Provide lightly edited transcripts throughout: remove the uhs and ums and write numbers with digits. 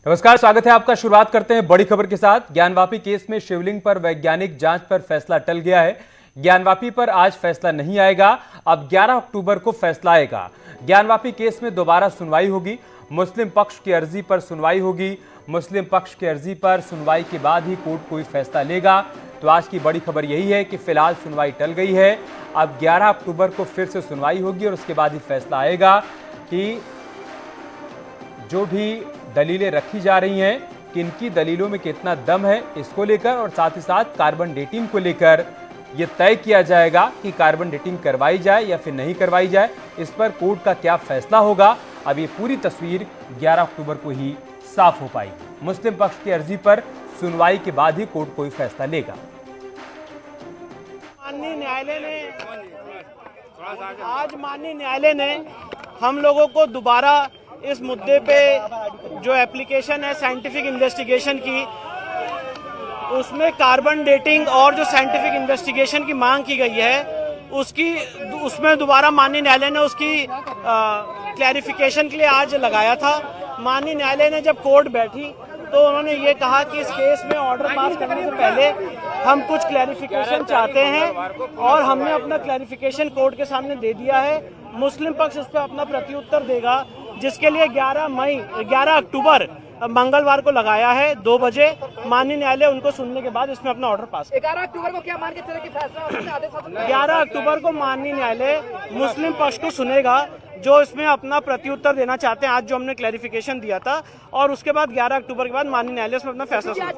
नमस्कार, स्वागत है आपका। शुरुआत करते हैं बड़ी खबर के साथ। ज्ञानवापी केस में शिवलिंग पर वैज्ञानिक जांच पर फैसला टल गया है। ज्ञानवापी पर आज फैसला नहीं आएगा, अब 11 अक्टूबर को फैसला आएगा। ज्ञानवापी केस में दोबारा सुनवाई होगी। मुस्लिम पक्ष की अर्जी पर सुनवाई होगी। मुस्लिम पक्ष की अर्जी पर सुनवाई के बाद ही कोर्ट कोई फैसला लेगा। तो आज की बड़ी खबर यही है कि फिलहाल सुनवाई टल गई है। अब 11 अक्टूबर को फिर से सुनवाई होगी और उसके बाद ही फैसला आएगा कि जो भी दलीलें रखी जा रही हैं, किनकी दलीलों में कितना दम है, इसको लेकर और साथ ही साथ कार्बन डेटिंग को लेकर यह तय किया जाएगा कि कार्बन डेटिंग करवाई जाए या फिर नहीं करवाई जाए। इस पर कोर्ट का क्या फैसला होगा, अब ये पूरी तस्वीर 11 अक्टूबर को ही साफ हो पाएगी। मुस्लिम पक्ष की अर्जी पर सुनवाई के बाद ही कोर्ट कोई फैसला लेगा। माननीय न्यायालय ने हम लोगों को दोबारा इस मुद्दे पे जो एप्लीकेशन है साइंटिफिक इन्वेस्टिगेशन की, उसमें कार्बन डेटिंग और जो साइंटिफिक इन्वेस्टिगेशन की मांग की गई है उसमें दोबारा माननीय न्यायालय ने उसकी क्लैरिफिकेशन के लिए आज लगाया था। माननीय न्यायालय ने जब कोर्ट बैठी तो उन्होंने ये कहा कि इस केस में ऑर्डर पास करने से पहले हम कुछ क्लैरिफिकेशन चाहते हैं और हमने अपना क्लैरिफिकेशन कोर्ट के सामने दे दिया है। मुस्लिम पक्ष उस पर अपना प्रत्युत्तर देगा, जिसके लिए 11 अक्टूबर मंगलवार को लगाया है 2 बजे। माननीय न्यायालय उनको सुनने के बाद इसमें अपना ऑर्डर पास। 11 अक्टूबर को क्या मान के चले कि फैसला 11 अक्टूबर को माननीय न्यायालय मुस्लिम पक्ष को सुनेगा जो इसमें अपना प्रत्युत्तर देना चाहते हैं, आज जो हमने क्लैरिफिकेशन दिया था, और उसके बाद 11 अक्टूबर के बाद माननीय न्यायालय इसमें अपना फैसला सुनेगा।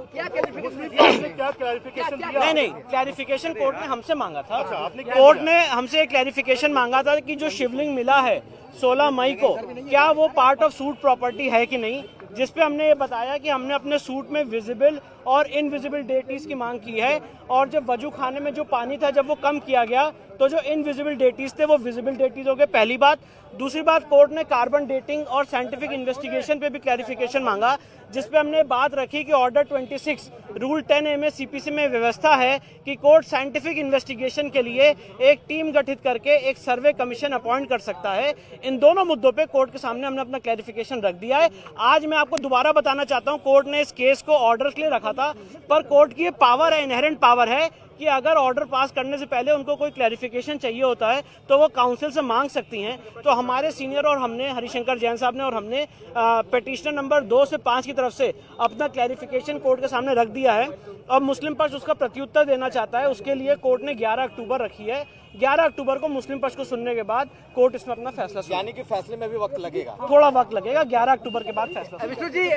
नहीं, क्लैरिफिकेशन कोर्ट ने हमसे मांगा था। कोर्ट ने हमसे एक क्लैरिफिकेशन मांगा था कि जो शिवलिंग मिला है 16 मई को, क्या वो पार्ट ऑफ सूट प्रॉपर्टी है कि नहीं, जिसपे हमने ये बताया कि हमने अपने सूट में विजिबल और इनविजिबल डेटीज की मांग की है, और जब वजू खाने में जो पानी था जब वो कम किया गया तो जो इनविजिबल डेटीज थे वो विजिबल डेटीज हो गए, पहली बात। दूसरी बात, कोर्ट ने कार्बन डेटिंग और साइंटिफिक इन्वेस्टिगेशन पे भी क्लैरिफिकेशन मांगा, जिसपे हमने बात रखी कि ऑर्डर 26 रूल 10A सीपीसी में व्यवस्था है कि कोर्ट साइंटिफिक इन्वेस्टिगेशन के लिए एक टीम गठित करके एक सर्वे कमीशन अपॉइंट कर सकता है। इन दोनों मुद्दों पे कोर्ट के सामने हमने अपना क्लैरिफिकेशन रख दिया है। आज मैं आपको दोबारा बताना चाहता हूं, कोर्ट ने इस केस को ऑर्डर के लिए रखा था, पर कोर्ट की ये पावर है, इनहेरेंट पावर है कि अगर ऑर्डर पास करने से पहले उनको कोई क्लैरिफिकेशन चाहिए होता है तो वो काउंसिल से मांग सकती हैं। तो हमारे सीनियर और हमने, हरिशंकर जैन साहब ने और हमने पिटिशनर नंबर 2 से 5 की तरफ से अपना क्लैरिफिकेशन कोर्ट के सामने रख दिया है। अब मुस्लिम पक्ष उसका प्रत्युत्तर देना चाहता है, उसके लिए कोर्ट ने 11 अक्टूबर रखी है। 11 अक्टूबर को मुस्लिम पक्ष को सुनने के बाद कोर्ट इसमें अपना फैसला सुनेगा। यानी कि फैसले में भी वक्त लगेगा, थोड़ा वक्त लगेगा। 11 अक्टूबर के बाद फैसला। विष्णु जी, इस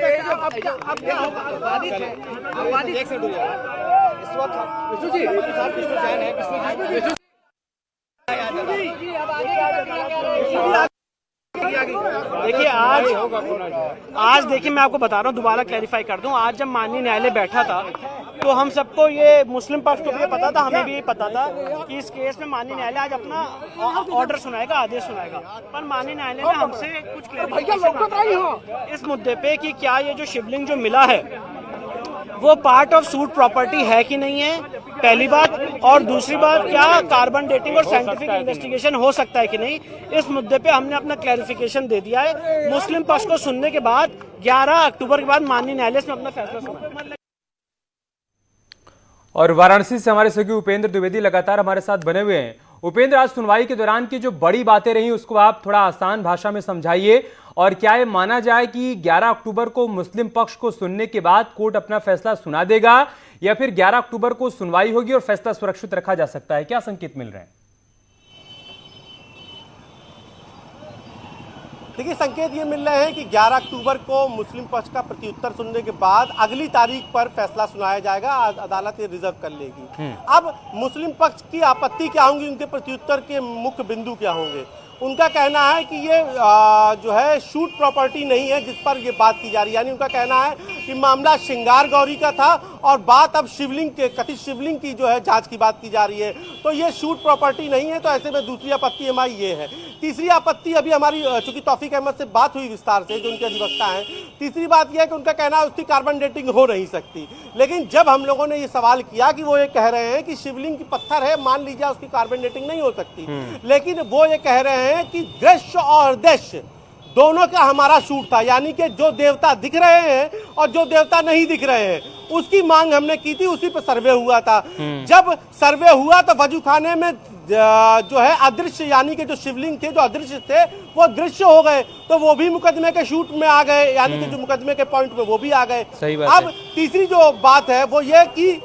वक्त विष्णु जी जैन है, विष्णु देखिए आज देखिए मैं आपको बता रहा हूँ, दोबारा क्लैरिफाई कर दूं। आज जब माननीय न्यायालय बैठा था तो हम सबको ये, मुस्लिम पक्ष को भी ये पता था, हमें भी ये पता था कि इस केस में माननीय न्यायालय आज अपना ऑर्डर सुनाएगा, आदेश सुनाएगा। पर माननीय न्यायालय ने हमसे कुछ क्लैरिफिकेशन इस मुद्दे पे कि क्या ये जो शिवलिंग जो मिला है वो पार्ट ऑफ सूट प्रॉपर्टी है कि नहीं है, पहली बात, और दूसरी बात, क्या कार्बन डेटिंग और साइंटिफिक इन्वेस्टिगेशन हो सकता है कि नहीं। इस मुद्दे पे हमने अपना क्लैरिफिकेशन दे दिया है। मुस्लिम पक्ष को सुनने के बाद 11 अक्टूबर के बाद माननीय न्यायालय में अपना फैसला सुनाएगा। और वाराणसी से हमारे सहयोगी उपेंद्र द्विवेदी लगातार हमारे साथ बने हुए हैं। उपेंद्र, आज सुनवाई के दौरान की जो बड़ी बातें रही उसको आप थोड़ा आसान भाषा में समझाइए, और क्या ये माना जाए कि 11 अक्टूबर को मुस्लिम पक्ष को सुनने के बाद कोर्ट अपना फैसला सुना देगा, या फिर 11 अक्टूबर को सुनवाई होगी और फैसला सुरक्षित रखा जा सकता है? क्या संकेत मिल रहे हैं? देखिए, संकेत ये मिल रहे हैं कि 11 अक्टूबर को मुस्लिम पक्ष का प्रत्युत्तर सुनने के बाद अगली तारीख पर फैसला सुनाया जाएगा, अदालत ये रिजर्व कर लेगी। अब मुस्लिम पक्ष की आपत्ति क्या होंगी, उनके प्रत्युत्तर के मुख्य बिंदु क्या होंगे? उनका कहना है कि ये जो है शूट प्रॉपर्टी नहीं है जिस पर ये बात की जा रही है। यानी उनका कहना है कि मामला श्रृंगार गौरी का था और बात अब शिवलिंग के, कथित शिवलिंग की जो है जांच की बात की जा रही है, तो ये शूट प्रॉपर्टी नहीं है। तो ऐसे में दूसरी आपत्ति हमारी ये है। तीसरी आपत्ति, अभी हमारी चूंकि तौफीक अहमद से बात हुई विस्तार से, जो उनके अधिवक्ता हैं, तीसरी बात यह है कि उनका कहना है उसकी कार्बन डेटिंग हो नहीं सकती। लेकिन जब हम लोगों ने ये सवाल किया कि वो ये कह रहे हैं कि शिवलिंग की पत्थर है, मान लीजिए उसकी कार्बन डेटिंग नहीं हो सकती, लेकिन वो ये कह रहे हैं कि दृश्य और दृश्य दोनों का हमारा शूट था, यानी कि जो देवता दिख रहे हैं और जो देवता नहीं दिख रहे हैं उसकी मांग हमने की थी, उसी पे सर्वे हुआ था। जब सर्वे हुआ तो वजू खाने में जो है अदृश्य, यानी कि जो शिवलिंग थे जो अदृश्य थे वो दृश्य हो गए, तो वो भी मुकदमे के शूट में आ गए, यानी कि जो मुकदमे के पॉइंट पे वो भी आ गए। सही बात अब तीसरी जो बात है वो ये कि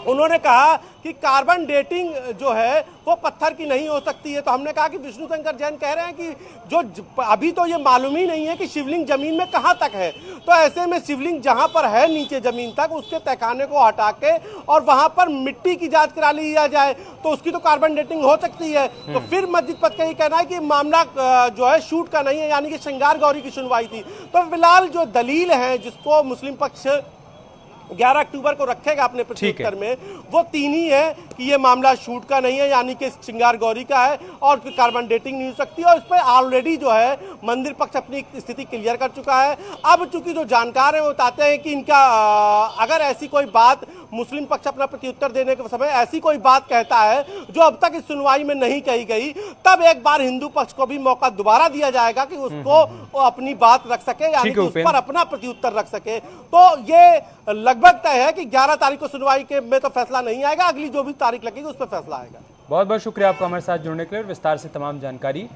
उन्होंने कहा कि कार्बन डेटिंग जो है वो पत्थर की नहीं हो सकती है। तो हमने कहा कि विष्णु शंकर जैन कह रहे हैं कि जो अभी तो ये मालूम ही नहीं है कि शिवलिंग जमीन में कहाँ तक है, तो ऐसे में शिवलिंग जहाँ पर है नीचे जमीन तक उसके तहखाने को हटा के और वहां पर मिट्टी की जांच करा लिया जाए तो उसकी तो कार्बन डेटिंग हो सकती है। तो फिर मस्जिद पथ का ये कहना है कि मामला जो है शूट का नहीं है, यानी कि श्रृंगार गौरी की सुनवाई थी। तो फिलहाल जो दलील है जिसको मुस्लिम पक्ष 11 अक्टूबर को रखेगा अपने प्रत्युत्तर में, वो तीन ही है कि ये मामला शूट का नहीं है, यानी कि श्रृंगार गौरी का है और कार्बन डेटिंग नहीं हो सकती, और इस पर ऑलरेडी जो है मंदिर पक्ष अपनी स्थिति क्लियर कर चुका है। अब चूंकि जो जानकार है वो बताते हैं कि इनका अगर ऐसी कोई बात मुस्लिम पक्ष अपना प्रत्युत्तर देने के समय ऐसी कोई बात कहता है जो अब तक इस सुनवाई में नहीं कही गई, तब एक बार हिंदू पक्ष को भी मौका दोबारा दिया जाएगा कि उसको अपनी बात रख सके, यानी कि उस पर अपना प्रत्युत्तर रख सके। तो ये लगभग तय है कि 11 तारीख को सुनवाई के में तो फैसला नहीं आएगा, अगली जो भी तारीख लगेगी उस पर फैसला आएगा। बहुत बहुत शुक्रिया आपका हमारे साथ जुड़ने के लिए और विस्तार से तमाम जानकारी